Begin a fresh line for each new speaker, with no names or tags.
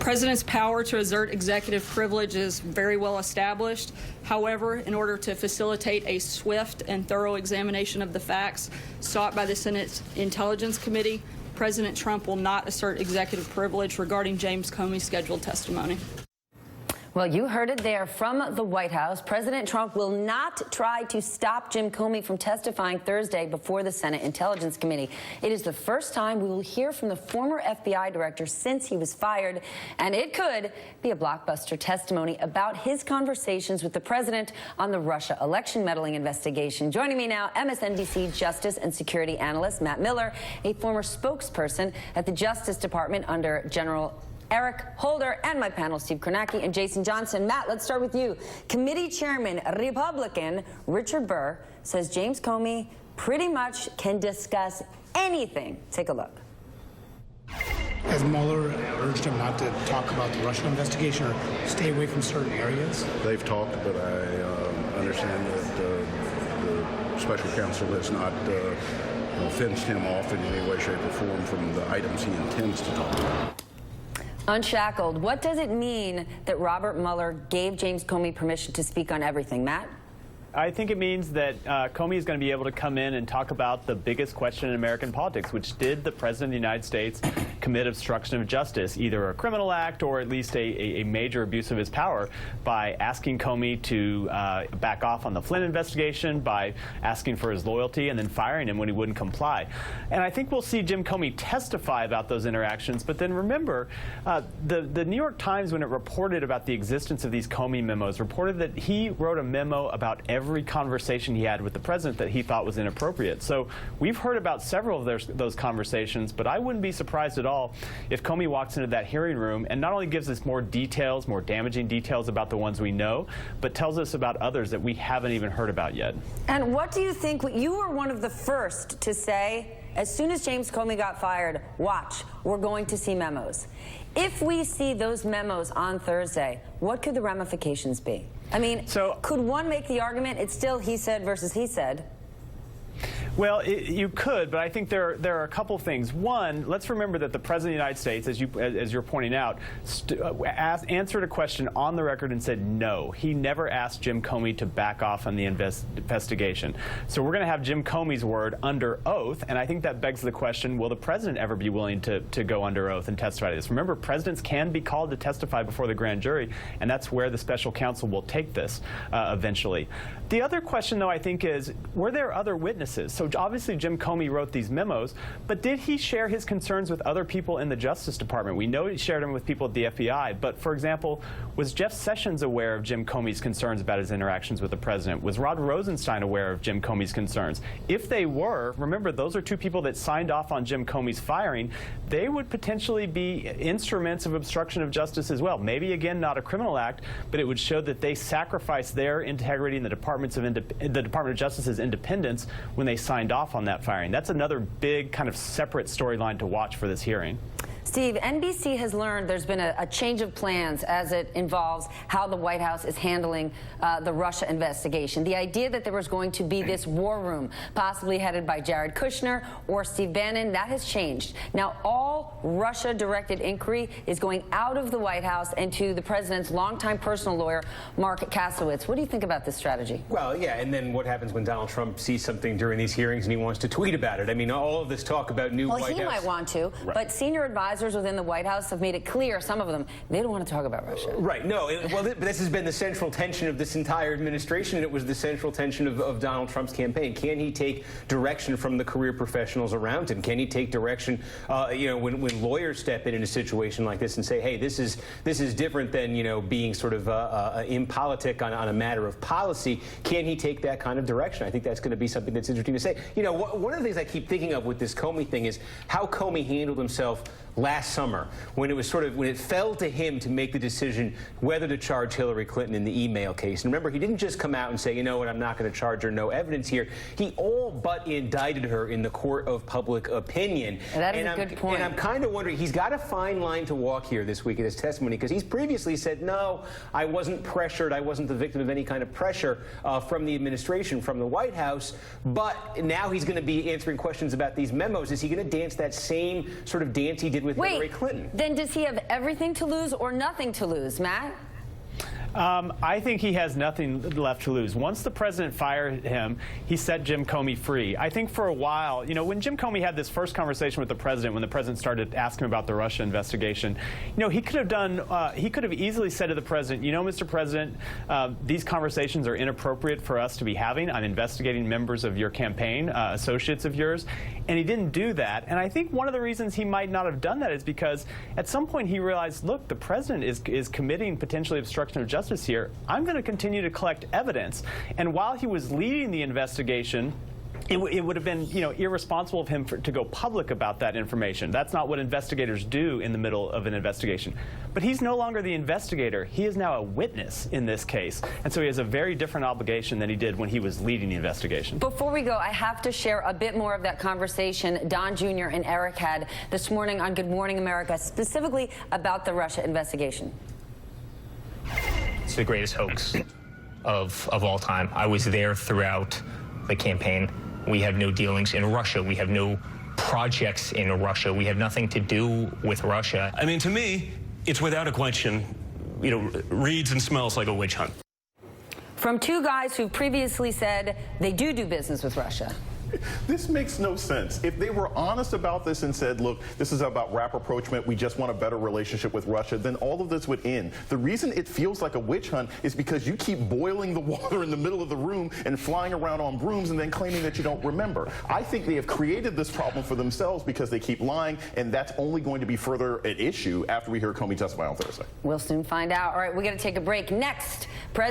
President's power to exert executive privilege is very well established. However, in order to facilitate a swift and thorough examination of the facts sought by the Senate Intelligence Committee, President Trump will not assert executive privilege regarding James Comey's scheduled testimony.
Well, you heard it there from the White House. President Trump will not try to stop Jim Comey from testifying Thursday before the Senate Intelligence Committee. It is the first time we will hear from the former FBI director since he was fired, and it could be a blockbuster testimony about his conversations with the president on the Russia election meddling investigation. Joining me now, MSNBC Justice and Security Analyst Matt Miller, a former spokesperson at the Justice Department under General Eric Holder, and my panel, Steve Kornacki and Jason Johnson. Matt, let's start with you. Committee Chairman, Republican Richard Burr, says James Comey pretty much can discuss anything. Take a look.
Has Mueller urged him not to talk about the Russia investigation or stay away from certain areas?
They've talked, but I understand that the special counsel has not fenced him off in any way, shape, or form from the items he intends to talk about.
Unshackled, what does it mean that Robert Mueller gave James Comey permission to speak on everything? Matt?
I think it means that Comey is going to be able to come in and talk about the biggest question in American politics, which did the President of the United States commit obstruction of justice, either a criminal act or at least a major abuse of his power, by asking Comey to back off on the Flynn investigation, by asking for his loyalty, and then firing him when he wouldn't comply. And I think we'll see Jim Comey testify about those interactions. But then remember, the New York Times, when it reported about the existence of these Comey memos, reported that he wrote a memo about every conversation he had with the president that he thought was inappropriate. So we've heard about several of those conversations, but I wouldn't be surprised at all if Comey walks into that hearing room and not only gives us more details, more damaging details about the ones we know, but tells us about others that we haven't even heard about yet.
And what do you think? You were one of the first to say, as soon as James Comey got fired, watch, we're going to see memos. If we see those memos on Thursday, what could the ramifications be? I mean, could one make the argument it's still he said versus he said?
Well, you could, but I think there are a couple things. One, let's remember that the President of the United States, as you're pointing out, answered a question on the record and said no. He never asked Jim Comey to back off on the investigation. So we're going to have Jim Comey's word under oath, and I think that begs the question, will the President ever be willing to go under oath and testify to this? Remember, presidents can be called to testify before the grand jury, and that's where the special counsel will take this eventually. The other question, though, I think is, were there other witnesses? So obviously Jim Comey wrote these memos, but did he share his concerns with other people in the Justice Department? We know he shared them with people at the FBI, but for example, was Jeff Sessions aware of Jim Comey's concerns about his interactions with the president? Was Rod Rosenstein aware of Jim Comey's concerns? If they were, remember, those are two people that signed off on Jim Comey's firing. They would potentially be instruments of obstruction of justice as well. Maybe, again, not a criminal act, but it would show that they sacrificed their integrity and the Department of Justice's independence when they signed off on that firing. That's another big kind of separate storyline to watch for this hearing.
Steve, NBC has learned there's been a change of plans as it involves how the White House is handling the Russia investigation. The idea that there was going to be this war room, possibly headed by Jared Kushner or Steve Bannon, that has changed. Now, all Russia-directed inquiry is going out of the White House and to the president's longtime personal lawyer, Mark Kasowitz. What do you think about this strategy?
Well, yeah, and then what happens when Donald Trump sees something during these hearings and he wants to tweet about it? I mean, all of this talk about new White House.
Well, he might want to,
right.
But senior advisors within the White House have made it clear, some of them, they don't want to talk about Russia.
Right. No. Well, this has been the central tension of this entire administration, and it was the central tension of Donald Trump's campaign. Can he take direction from the career professionals around him? Can he take direction, when lawyers step in a situation like this and say, hey, this is different than, being sort of impolitic on a matter of policy? Can he take that kind of direction? I think that's going to be something that's interesting to say. One of the things I keep thinking of with this Comey thing is how Comey handled himself last summer, when it fell to him to make the decision whether to charge Hillary Clinton in the email case. And remember, he didn't just come out and say, you know what, I'm not going to charge her, no evidence here. He all but indicted her in the court of public opinion.
And that is a good point.
And I'm kind of wondering, he's got a fine line to walk here this week in his testimony, because he's previously said, no, I wasn't pressured, I wasn't the victim of any kind of pressure from the administration, from the White House. But now he's going to be answering questions about these memos. Is he going to dance that same sort of dance he did with Hillary Clinton.
Then does he have everything to lose or nothing to lose, Matt?
I think he has nothing left to lose. Once the president fired him, he set Jim Comey free. I think for a while, you know, when Jim Comey had this first conversation with the president, when the president started asking him about the Russia investigation, you know, he could have easily said to the president, you know, Mr. President, these conversations are inappropriate for us to be having. I'm investigating members of your campaign, associates of yours. And he didn't do that. And I think one of the reasons he might not have done that is because at some point he realized, look, the president is committing potentially obstruction of justice here. I'm going to continue to collect evidence. And while he was leading the investigation, it would have been, you know, irresponsible of him to go public about that information. That's not what investigators do in the middle of an investigation. But he's no longer the investigator. He is now a witness in this case. And so he has a very different obligation than he did when he was leading the investigation.
Before we go, I have to share a bit more of that conversation Don Jr. and Eric had this morning on Good Morning America, specifically about the Russia investigation.
It's the greatest hoax of all time. I was there throughout the campaign. We have no dealings in Russia. We have no projects in Russia. We have nothing to do with Russia.
I mean, to me, it's without a question, you know, reads and smells like a witch hunt.
From two guys who previously said they do business with Russia.
This makes no sense. If they were honest about this and said, look, this is about rapprochement, we just want a better relationship with Russia, then all of this would end. The reason it feels like a witch hunt is because you keep boiling the water in the middle of the room and flying around on brooms and then claiming that you don't remember. I think they have created this problem for themselves because they keep lying, and that's only going to be further an issue after we hear Comey testify on Thursday.
We'll soon find out. All right, we're going to take a break. Next, President